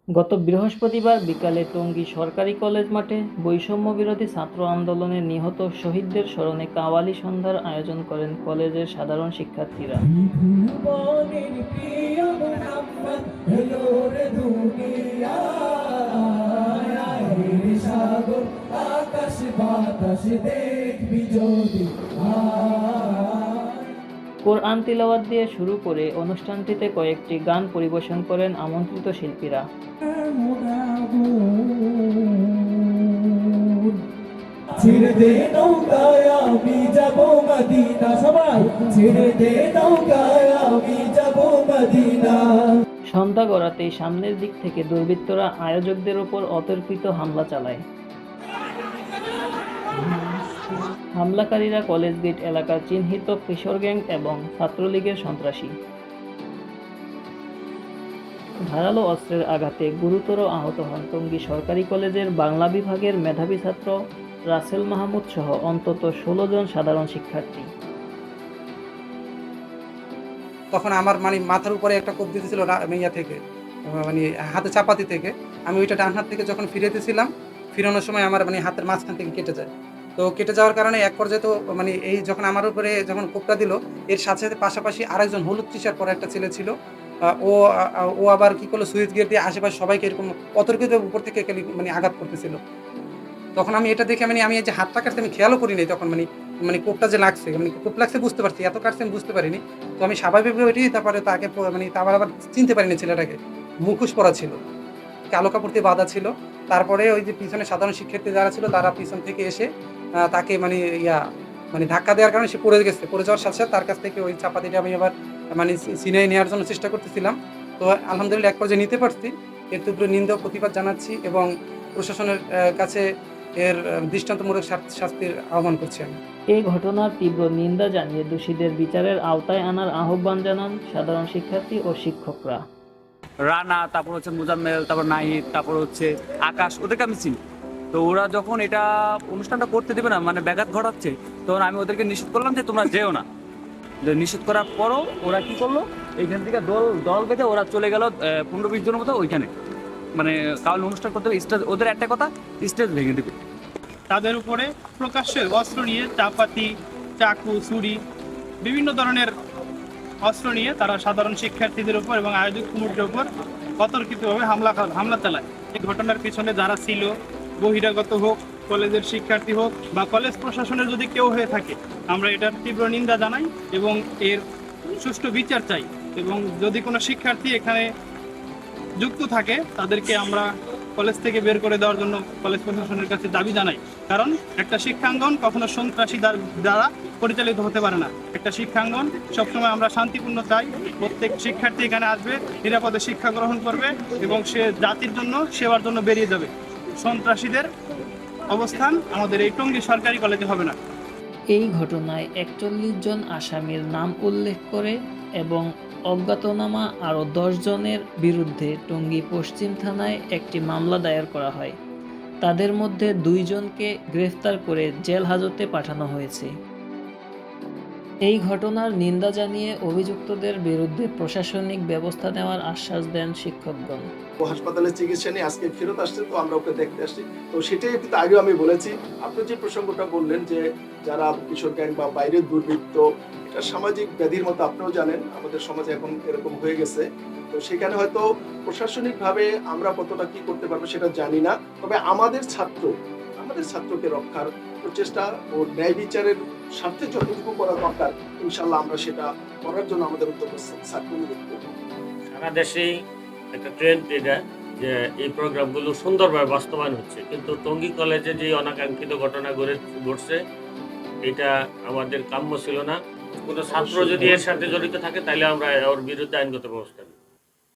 গত বৃহস্পতিবার বিকালে টঙ্গী সরকারি কলেজ মাঠে বৈষম্যবিরোধী ছাত্র আন্দোলনে নিহত শহীদদের স্মরণে কাওয়ালি সন্ধ্যার আয়োজন করেন কলেজের সাধারণ শিক্ষার্থীরা। কোরআন তিলাওয়াত দিয়ে শুরু করে অনুষ্ঠানটিতে কয়েকটি গান পরিবেশন করেন আমন্ত্রিত শিল্পীরা। ছেড়ে দে নৌকায় আমি যাব মদিনা, সবাই ছেড়ে দে নৌকায় আমি যাব মদিনা। সন্ধ্যা গড়াতেই সামনের দিক থেকে দুর্বৃত্তরা আয়োজকদের ওপর অতর্কিত হামলা চালায়। হামলাকারীরা কলেজ গেট এলাকার চিহ্নিত কিশোর গ্যাং এবং ছাত্রলীগের সন্ত্রাসী। ধারালো অস্ত্রের আঘাতে গুরুতর আহত হন টঙ্গী সরকারি কলেজের বাংলা বিভাগের মেধাবী ছাত্র রাসেল মাহমুদ সহ অন্তত 16 জন সাধারণ শিক্ষার্থী। তখন আমার মাথার উপরে একটা কোপ দিতেছিল ইয়া থেকে, হাতে চাপাতি থেকে। আমি ওইটা ডান হাত থেকে যখন ফিরেতেছিলাম, ফিরানোর সময় আমার হাতের মাঝখান থেকে কেটে যায়। তো কেটে যাওয়ার কারণে এক পর্যায়ে তো এই যখন আমার উপরে যখন কোপটা দিল, এর সাথে সাথে পাশাপাশি আরেকজন হলুদ টি শার্ট পরা একটা ছেলে ছিল। ও আবার কি করলো, সুইচ গিয়ার দিয়ে আশেপাশে সবাইকে এরকম অতর্কিত উপর থেকে আঘাত করতেছিল। তখন আমি এটা দেখে আমি এই যে হাতটা কাটতে আমি খেয়ালও করিনি। তখন কোপটা যে লাগছে, কোপ লাগছে বুঝতে পারছি, এত কাটছে আমি বুঝতে পারিনি। তো আমি স্বাভাবিকভাবে এটি তারপরে তাকে তারপর আবার চিনতে পারিনি ছেলেটাকে। মুখোশ পরা ছিল, কালো কাপড় দিয়ে বাঁধা ছিল। তারপরে ওই যে পিছনে সাধারণ শিক্ষার্থী যারা ছিল তারা পিছন থেকে এসে তাকে ধাক্কা দেওয়ার কারণে সে পড়ে গেছে। পড়ে যাওয়ার সাথে সাথে তার কাছ থেকে ওই চাপাতিটা আমি আবার ছিনিয়ে নেওয়ার জন্য চেষ্টা করতেছিলাম। তো আলহামদুলিল্লাহ এক পর্যায়ে নিতে পারছি। এর তীব্র নিন্দা প্রতিবাদ জানাচ্ছি এবং প্রশাসনের কাছে এর দৃষ্টান্তমূলক শাস্তির আহ্বান করছি আমি। এই ঘটনার তীব্র নিন্দা জানিয়ে দোষীদের বিচারের আওতায় আনার আহ্বান জানান সাধারণ শিক্ষার্থী ও শিক্ষকরা। রানা, তারপর হচ্ছে মুজাম্মেল, তারপর নাহিদ, তারপর হচ্ছে আকাশ, ওদেরকে আমি চিনি। তো ওরা যখন এটা অনুষ্ঠানটা করতে দেবে না, ব্যাঘাত ঘটাচ্ছে, তখন আমি ওদেরকে নিষেধ করলাম যে তোমরা যেও না। নিষেধ করার পরও ওরা কি করলো, এইখান থেকে দল বেঁধে ওরা চলে গেল 15-20 জনের মতো ওইখানে। কারণ অনুষ্ঠান করতে হবে, স্টেজ, ওদের একটা কথা, স্টেজ ভেঙে দেবে। তাদের উপরে প্রকাশ্যে অস্ত্র নিয়ে চাপাতি, চাকু, ছুরি, বিভিন্ন ধরনের অস্ত্র নিয়ে তারা সাধারণ শিক্ষার্থীদের উপর এবং আয়োজক কমিটির উপর অতর্কিতভাবে হামলা চালায়। এই ঘটনার পিছনে যারা ছিল, বহিরাগত হোক, কলেজের শিক্ষার্থী হোক বা কলেজ প্রশাসনের যদি কেউ হয়ে থাকে, আমরা এটার তীব্র নিন্দা জানাই এবং এর সুষ্ঠু বিচার চাই। এবং যদি কোনো শিক্ষার্থী এখানে যুক্ত থাকে তাদেরকে আমরা কলেজ থেকে বের করে দেওয়ার জন্য কলেজ প্রশাসনের কাছে দাবি জানাই। কারণ একটা শিক্ষাঙ্গন কখনো সন্ত্রাসী দ্বারা পরিচালিত হতে পারে না। একটা শিক্ষাঙ্গন সবসময় আমরা শান্তিপূর্ণ চাই। প্রত্যেক শিক্ষার্থী এখানে আসবে, নিরাপদে শিক্ষা গ্রহণ করবে এবং সে জাতির জন্য, সেবার জন্য বেরিয়ে যাবে। সন্ত্রাসীদের অবস্থান আমাদের এই টঙ্গী সরকারি কলেজে হবে না। এই ঘটনায় 41 জন আসামির নাম উল্লেখ করে এবং অজ্ঞাতনামা আরও 10 জনের বিরুদ্ধে টঙ্গী পশ্চিম থানায় একটি মামলা দায়ের করা হয়। তাদের মধ্যে 2 জনকে গ্রেফতার করে জেল হাজতে পাঠানো হয়েছে। এই ঘটনার নিন্দা জানিয়ে অভিযুক্তদের বিরুদ্ধে প্রশাসনিক ব্যবস্থা নেওয়ার আশ্বাস দেন শিক্ষকগণ। হাসপাতালে চিকিৎসা নিয়ে আজকে ফেরত আসছে, তো আমরা ওকে দেখতে আসছি। তো সেটাই কিন্তু আগেও আমি বলেছি। আপনি যে প্রসঙ্গটা বললেন যে যারা কিশোর গ্যাং বা বাইরের দুর্বৃত্ত, এটা সামাজিক ব্যাধির মতো আপনিও জানেন, আমাদের সমাজে এখন এরকম হয়ে গেছে। তো সেখানে হয়তো প্রশাসনিকভাবে আমরা কতটা কি করতে পারবো সেটা জানি না। তবে আমাদের ছাত্রকে রক্ষার প্রচেষ্টা ও ন্যায় বিচারের স্বার্থে যতটুকু করা দরকার, ইনশাল্লাহ আমরা সেটা করার জন্য আমাদের উদ্যোগ সারা দেশেই একটা ট্রেন্ড এটা যে এই প্রোগ্রামগুলো সুন্দরভাবে বাস্তবায়ন হচ্ছে, কিন্তু টঙ্গী কলেজে যে অনাকাঙ্ক্ষিত ঘটনা ঘটছে এটা আমাদের কাম্য ছিল না। কোনো ছাত্র যদি এর সাথে জড়িত থাকে তাহলে আমরা ওর বিরুদ্ধে আইনগত ব্যবস্থা নেব।